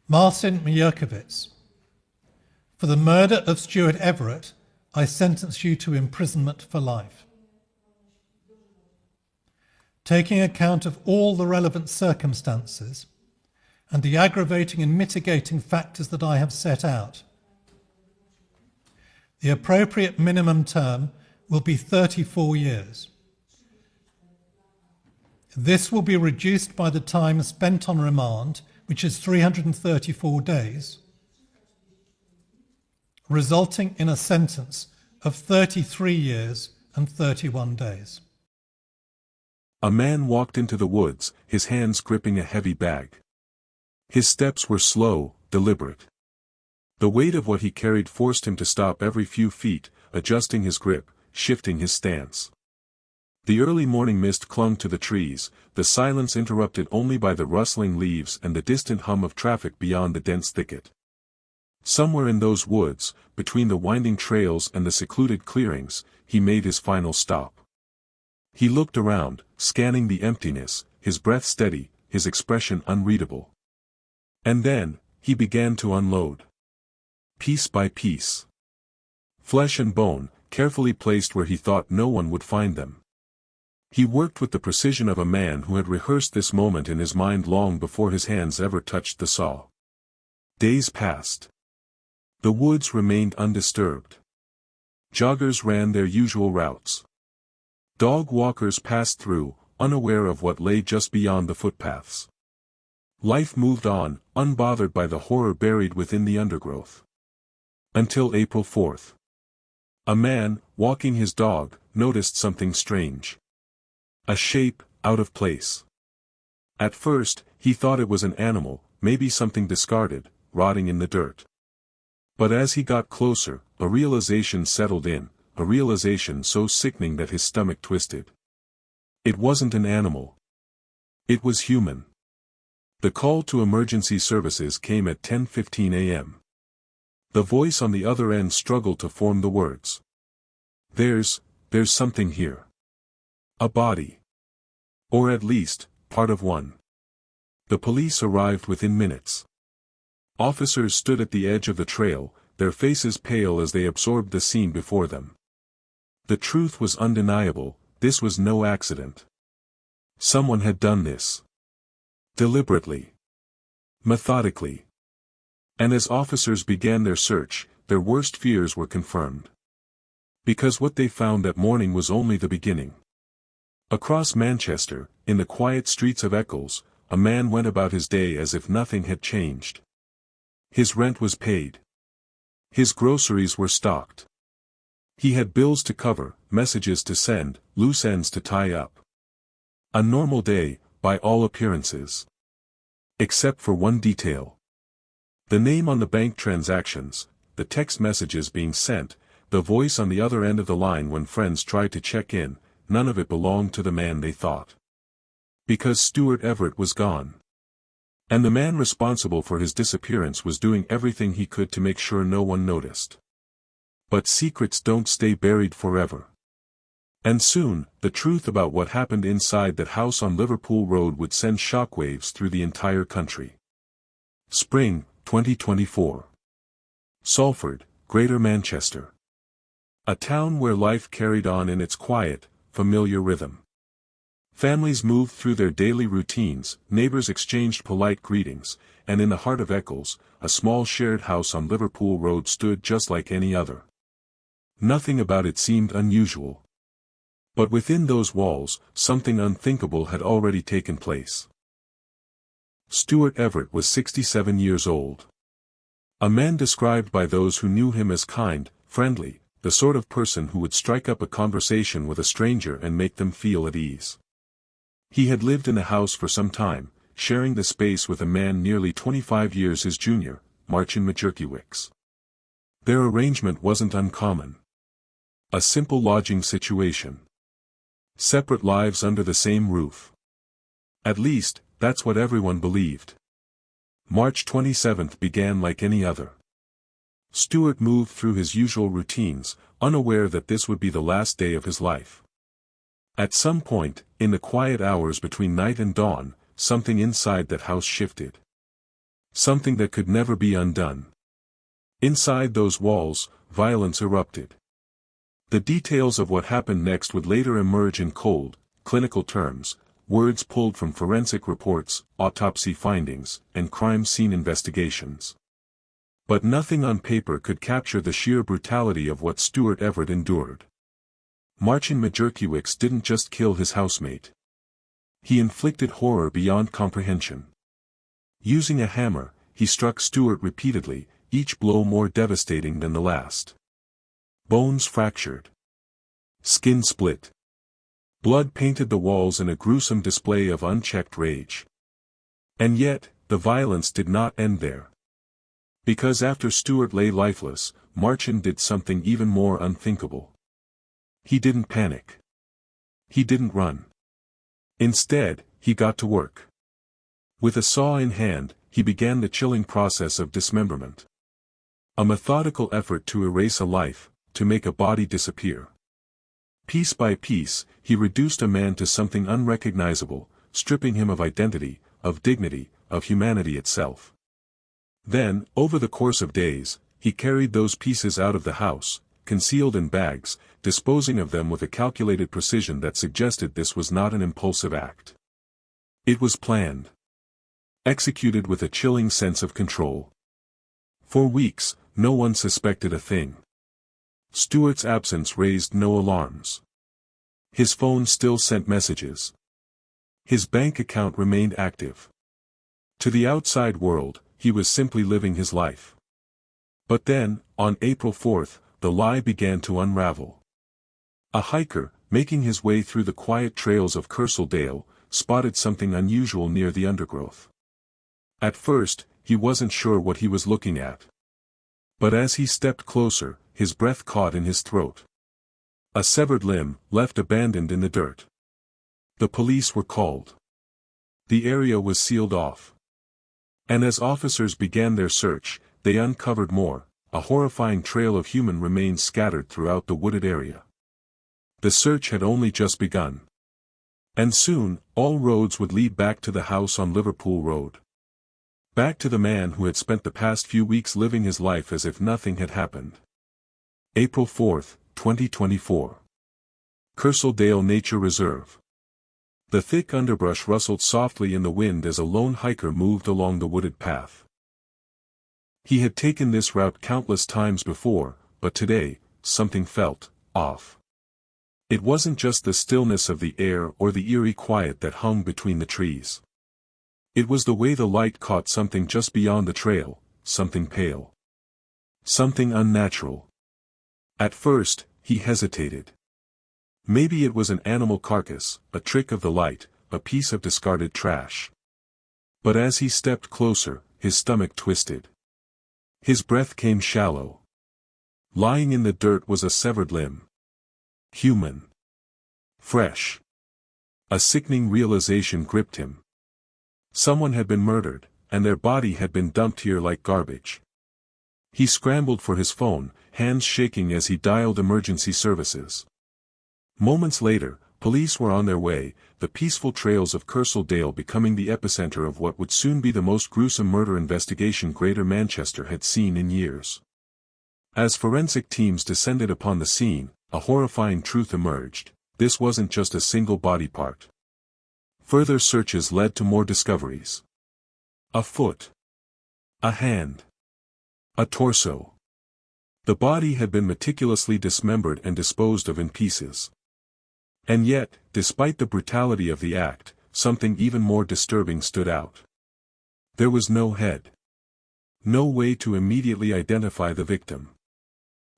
Marcin Majerkiewicz. For the murder of Stuart Everett, I sentence you to imprisonment for life. Taking account of all the relevant circumstances and the aggravating and mitigating factors that I have set out, the appropriate minimum term will be 34 years. This will be reduced by the time spent on remand, which is 334 days, resulting in a sentence of 33 years and 31 days. A man walked into the woods, his hands gripping a heavy bag. His steps were slow, deliberate. The weight of what he carried forced him to stop every few feet, adjusting his grip, shifting his stance. The early morning mist clung to the trees, the silence interrupted only by the rustling leaves and the distant hum of traffic beyond the dense thicket. Somewhere in those woods, between the winding trails and the secluded clearings, he made his final stop. He looked around, scanning the emptiness, his breath steady, his expression unreadable. And then, he began to unload. Piece by piece. Flesh and bone, carefully placed where he thought no one would find them. He worked with the precision of a man who had rehearsed this moment in his mind long before his hands ever touched the saw. Days passed. The woods remained undisturbed. Joggers ran their usual routes. Dog walkers passed through, unaware of what lay just beyond the footpaths. Life moved on, unbothered by the horror buried within the undergrowth. Until April 4th. A man, walking his dog, noticed something strange. A shape, out of place. At first, he thought it was an animal, maybe something discarded, rotting in the dirt. But as he got closer, a realization settled in, a realization so sickening that his stomach twisted. It wasn't an animal. It was human. The call to emergency services came at 10:15 a.m. The voice on the other end struggled to form the words. There's something here. A body. Or at least, part of one. The police arrived within minutes. Officers stood at the edge of the trail, their faces pale as they absorbed the scene before them. The truth was undeniable, this was no accident. Someone had done this. Deliberately. Methodically. And as officers began their search, their worst fears were confirmed. Because what they found that morning was only the beginning. Across Manchester, in the quiet streets of Eccles, a man went about his day as if nothing had changed. His rent was paid. His groceries were stocked. He had bills to cover, messages to send, loose ends to tie up. A normal day, by all appearances. Except for one detail. The name on the bank transactions, the text messages being sent, the voice on the other end of the line when friends tried to check in, none of it belonged to the man they thought. Because Stuart Everett was gone. And the man responsible for his disappearance was doing everything he could to make sure no one noticed. But secrets don't stay buried forever. And soon, the truth about what happened inside that house on Liverpool Road would send shockwaves through the entire country. Spring, 2024. Salford, Greater Manchester. A town where life carried on in its quiet, familiar rhythm. Families moved through their daily routines, neighbors exchanged polite greetings, and in the heart of Eccles, a small shared house on Liverpool Road stood just like any other. Nothing about it seemed unusual. But within those walls, something unthinkable had already taken place. Stuart Everett was 67 years old. A man described by those who knew him as kind, friendly, the sort of person who would strike up a conversation with a stranger and make them feel at ease. He had lived in the house for some time, sharing the space with a man nearly 25 years his junior, Marcin Majerkiewicz. Their arrangement wasn't uncommon. A simple lodging situation. Separate lives under the same roof. At least, that's what everyone believed. March 27th began like any other. Stuart moved through his usual routines, unaware that this would be the last day of his life. At some point, in the quiet hours between night and dawn, something inside that house shifted. Something that could never be undone. Inside those walls, violence erupted. The details of what happened next would later emerge in cold, clinical terms, words pulled from forensic reports, autopsy findings, and crime scene investigations. But nothing on paper could capture the sheer brutality of what Stuart Everett endured. Marcin Majerkiewicz didn't just kill his housemate. He inflicted horror beyond comprehension. Using a hammer, he struck Stuart repeatedly, each blow more devastating than the last. Bones fractured. Skin split. Blood painted the walls in a gruesome display of unchecked rage. And yet, the violence did not end there. Because after Stuart lay lifeless, Marcin did something even more unthinkable. He didn't panic. He didn't run. Instead, he got to work. With a saw in hand, he began the chilling process of dismemberment. A methodical effort to erase a life, to make a body disappear. Piece by piece, he reduced a man to something unrecognizable, stripping him of identity, of dignity, of humanity itself. Then, over the course of days, he carried those pieces out of the house, concealed in bags, disposing of them with a calculated precision that suggested this was not an impulsive act. It was planned. Executed with a chilling sense of control. For weeks, no one suspected a thing. Stuart's absence raised no alarms. His phone still sent messages. His bank account remained active. To the outside world, he was simply living his life. But then, on April 4th, the lie began to unravel. A hiker, making his way through the quiet trails of Dale, spotted something unusual near the undergrowth. At first, he wasn't sure what he was looking at. But as he stepped closer, his breath caught in his throat. A severed limb, left abandoned in the dirt. The police were called. The area was sealed off. And as officers began their search, they uncovered more, a horrifying trail of human remains scattered throughout the wooded area. The search had only just begun. And soon, all roads would lead back to the house on Liverpool Road. Back to the man who had spent the past few weeks living his life as if nothing had happened. April 4, 2024. Dale Nature Reserve. The thick underbrush rustled softly in the wind as a lone hiker moved along the wooded path. He had taken this route countless times before, but today, something felt off. It wasn't just the stillness of the air or the eerie quiet that hung between the trees. It was the way the light caught something just beyond the trail, something pale. Something unnatural. At first, he hesitated. Maybe it was an animal carcass, a trick of the light, a piece of discarded trash. But as he stepped closer, his stomach twisted. His breath came shallow. Lying in the dirt was a severed limb. Human. Fresh. A sickening realization gripped him. Someone had been murdered, and their body had been dumped here like garbage. He scrambled for his phone, hands shaking as he dialed emergency services. Moments later, police were on their way, the peaceful trails of Dale becoming the epicenter of what would soon be the most gruesome murder investigation Greater Manchester had seen in years. As forensic teams descended upon the scene, a horrifying truth emerged: this wasn't just a single body part. Further searches led to more discoveries. A foot. A hand. A torso. The body had been meticulously dismembered and disposed of in pieces. And yet, despite the brutality of the act, something even more disturbing stood out. There was no head. No way to immediately identify the victim.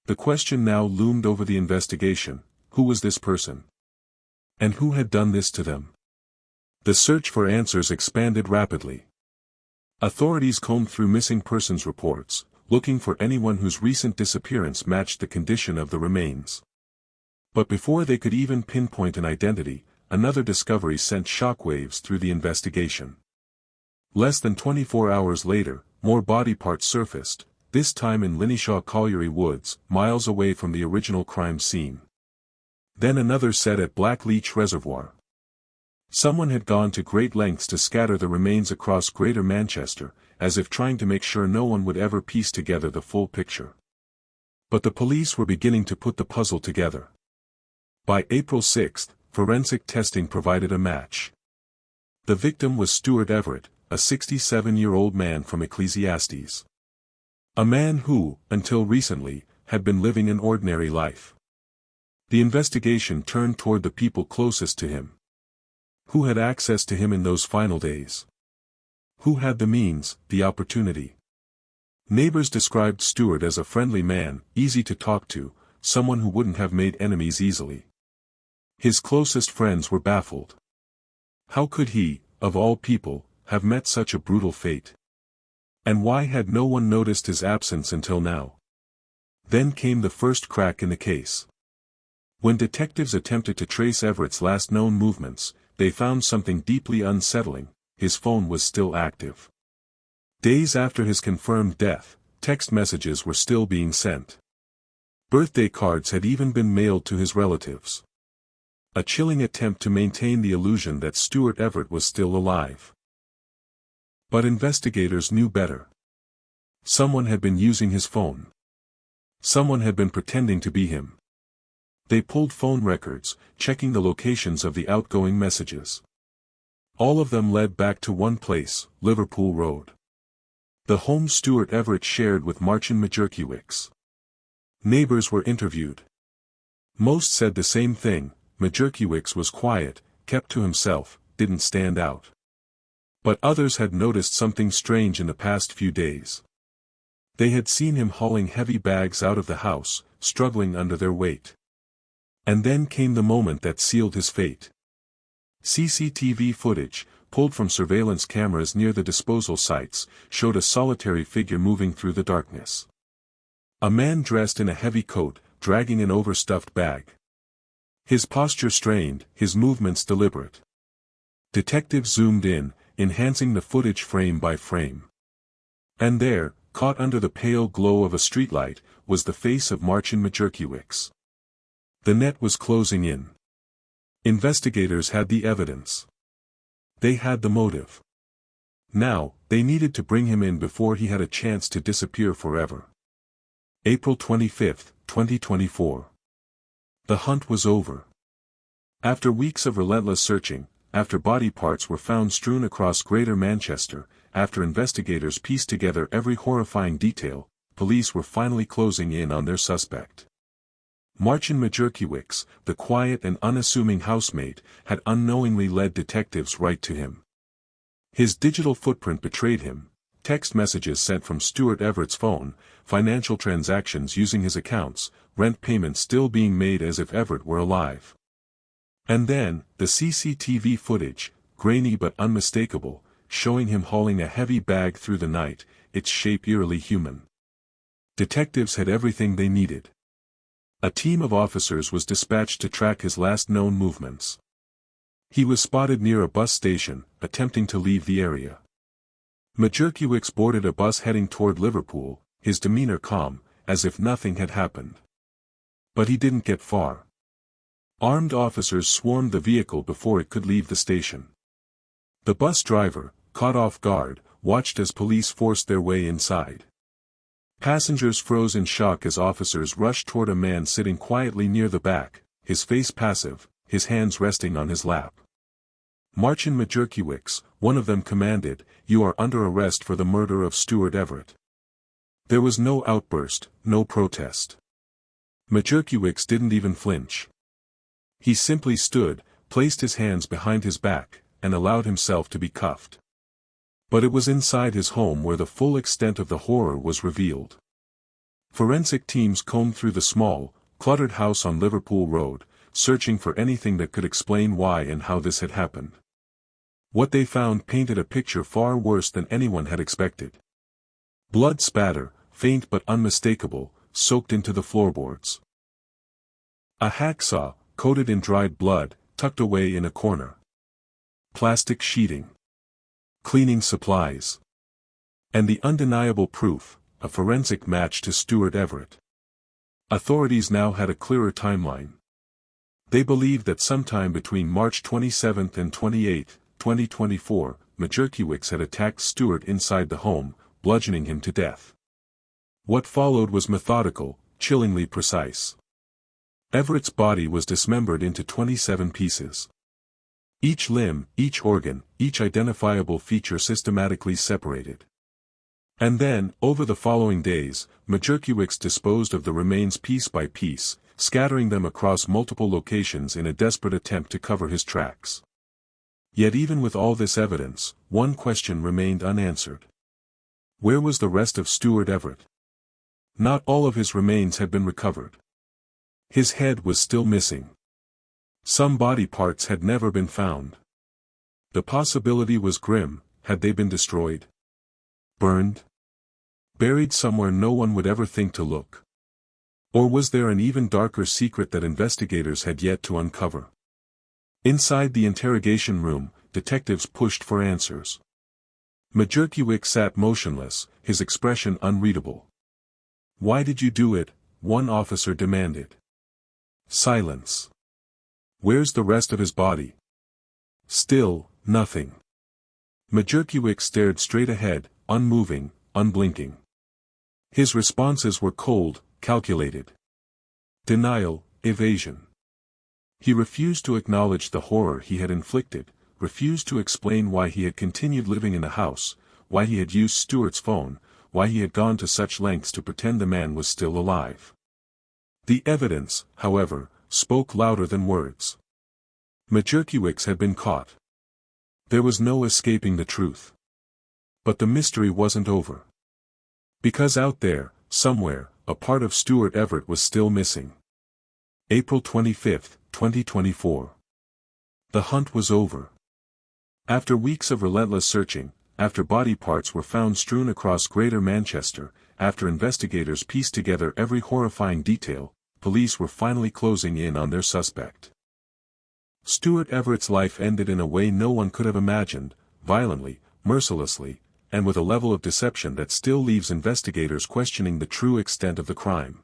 The question now loomed over the investigation: who was this person? And who had done this to them? The search for answers expanded rapidly. Authorities combed through missing persons reports, looking for anyone whose recent disappearance matched the condition of the remains. But before they could even pinpoint an identity, another discovery sent shockwaves through the investigation. Less than 24 hours later, more body parts surfaced, this time in Linnyshaw Colliery Woods, miles away from the original crime scene. Then another set at Blackleach Reservoir. Someone had gone to great lengths to scatter the remains across Greater Manchester, as if trying to make sure no one would ever piece together the full picture. But the police were beginning to put the puzzle together. By April 6, forensic testing provided a match. The victim was Stuart Everett, a 67-year-old man from Ecclesiastes. A man who, until recently, had been living an ordinary life. The investigation turned toward the people closest to him. Who had access to him in those final days? Who had the means, the opportunity? Neighbors described Stuart as a friendly man, easy to talk to, someone who wouldn't have made enemies easily. His closest friends were baffled. How could he, of all people, have met such a brutal fate? And why had no one noticed his absence until now? Then came the first crack in the case. When detectives attempted to trace Everett's last known movements, they found something deeply unsettling: his phone was still active. Days after his confirmed death, text messages were still being sent. Birthday cards had even been mailed to his relatives. A chilling attempt to maintain the illusion that Stuart Everett was still alive. But investigators knew better. Someone had been using his phone. Someone had been pretending to be him. They pulled phone records, checking the locations of the outgoing messages. All of them led back to one place, Liverpool Road. The home Stuart Everett shared with Marcin Majerkiewicz. Neighbors were interviewed. Most said the same thing: Majerkiewicz was quiet, kept to himself, didn't stand out. But others had noticed something strange in the past few days. They had seen him hauling heavy bags out of the house, struggling under their weight. And then came the moment that sealed his fate. CCTV footage, pulled from surveillance cameras near the disposal sites, showed a solitary figure moving through the darkness. A man dressed in a heavy coat, dragging an overstuffed bag. His posture strained, his movements deliberate. Detectives zoomed in, enhancing the footage frame by frame. And there, caught under the pale glow of a streetlight, was the face of Marcin Majerkiewicz. The net was closing in. Investigators had the evidence. They had the motive. Now, they needed to bring him in before he had a chance to disappear forever. April 25, 2024. The hunt was over. After weeks of relentless searching, after body parts were found strewn across Greater Manchester, after investigators pieced together every horrifying detail, police were finally closing in on their suspect. Marcin Majerkiewicz, the quiet and unassuming housemate, had unknowingly led detectives right to him. His digital footprint betrayed him: text messages sent from Stuart Everett's phone, financial transactions using his accounts, rent payments still being made as if Everett were alive. And then, the CCTV footage, grainy but unmistakable, showing him hauling a heavy bag through the night, its shape eerily human. Detectives had everything they needed. A team of officers was dispatched to track his last known movements. He was spotted near a bus station, attempting to leave the area. Majerkiewicz boarded a bus heading toward Liverpool, his demeanor calm, as if nothing had happened. But he didn't get far. Armed officers swarmed the vehicle before it could leave the station. The bus driver, caught off guard, watched as police forced their way inside. Passengers froze in shock as officers rushed toward a man sitting quietly near the back, his face passive, his hands resting on his lap. Marcin Majerkiewicz, one of them commanded, "You are under arrest for the murder of Stuart Everett." There was no outburst, no protest. Majerkiewicz didn't even flinch. He simply stood, placed his hands behind his back, and allowed himself to be cuffed. But it was inside his home where the full extent of the horror was revealed. Forensic teams combed through the small, cluttered house on Liverpool Road, searching for anything that could explain why and how this had happened. What they found painted a picture far worse than anyone had expected. Blood spatter, faint but unmistakable, soaked into the floorboards. A hacksaw, coated in dried blood, tucked away in a corner. Plastic sheeting. Cleaning supplies. And the undeniable proof, a forensic match to Stuart Everett. Authorities now had a clearer timeline. They believed that sometime between March 27 and 28, 2024, Majerkiewicz had attacked Stuart inside the home, bludgeoning him to death. What followed was methodical, chillingly precise. Everett's body was dismembered into 27 pieces. Each limb, each organ, each identifiable feature systematically separated. And then, over the following days, Majerkiewicz disposed of the remains piece by piece, scattering them across multiple locations in a desperate attempt to cover his tracks. Yet even with all this evidence, one question remained unanswered. Where was the rest of Stuart Everett? Not all of his remains had been recovered. His head was still missing. Some body parts had never been found. The possibility was grim: had they been destroyed? Burned? Buried somewhere no one would ever think to look? Or was there an even darker secret that investigators had yet to uncover? Inside the interrogation room, detectives pushed for answers. Majerkiewicz sat motionless, his expression unreadable. "Why did you do it?" one officer demanded. Silence. "Where's the rest of his body?" Still, nothing. Majerkiewicz stared straight ahead, unmoving, unblinking. His responses were cold, calculated. Denial, evasion. He refused to acknowledge the horror he had inflicted, refused to explain why he had continued living in the house, why he had used Stuart's phone, why he had gone to such lengths to pretend the man was still alive. The evidence, however, spoke louder than words. Majerkiewicz had been caught. There was no escaping the truth. But the mystery wasn't over. Because out there, somewhere, a part of Stuart Everett was still missing. April 25, 2024. The hunt was over. After weeks of relentless searching, after body parts were found strewn across Greater Manchester, after investigators pieced together every horrifying detail, police were finally closing in on their suspect. Stuart Everett's life ended in a way no one could have imagined, violently, mercilessly, and with a level of deception that still leaves investigators questioning the true extent of the crime.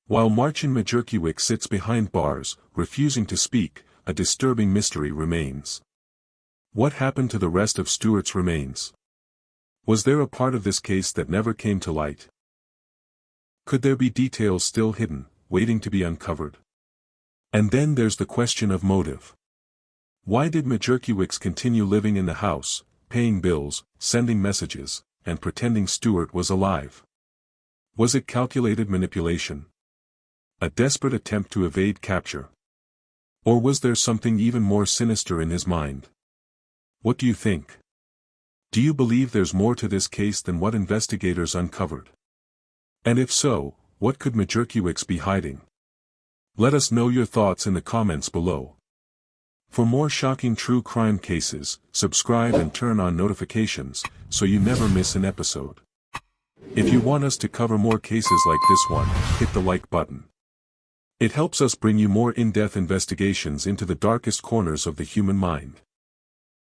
While Marcin Majerkiewicz sits behind bars, refusing to speak, a disturbing mystery remains. What happened to the rest of Stuart's remains? Was there a part of this case that never came to light? Could there be details still hidden, waiting to be uncovered? And then there's the question of motive. Why did Majerkiewicz continue living in the house, paying bills, sending messages, and pretending Stuart was alive? Was it calculated manipulation? A desperate attempt to evade capture? Or was there something even more sinister in his mind? What do you think? Do you believe there's more to this case than what investigators uncovered? And if so, what could Majerkiewicz be hiding? Let us know your thoughts in the comments below. For more shocking true crime cases, subscribe and turn on notifications, so you never miss an episode. If you want us to cover more cases like this one, hit the like button. It helps us bring you more in-depth investigations into the darkest corners of the human mind.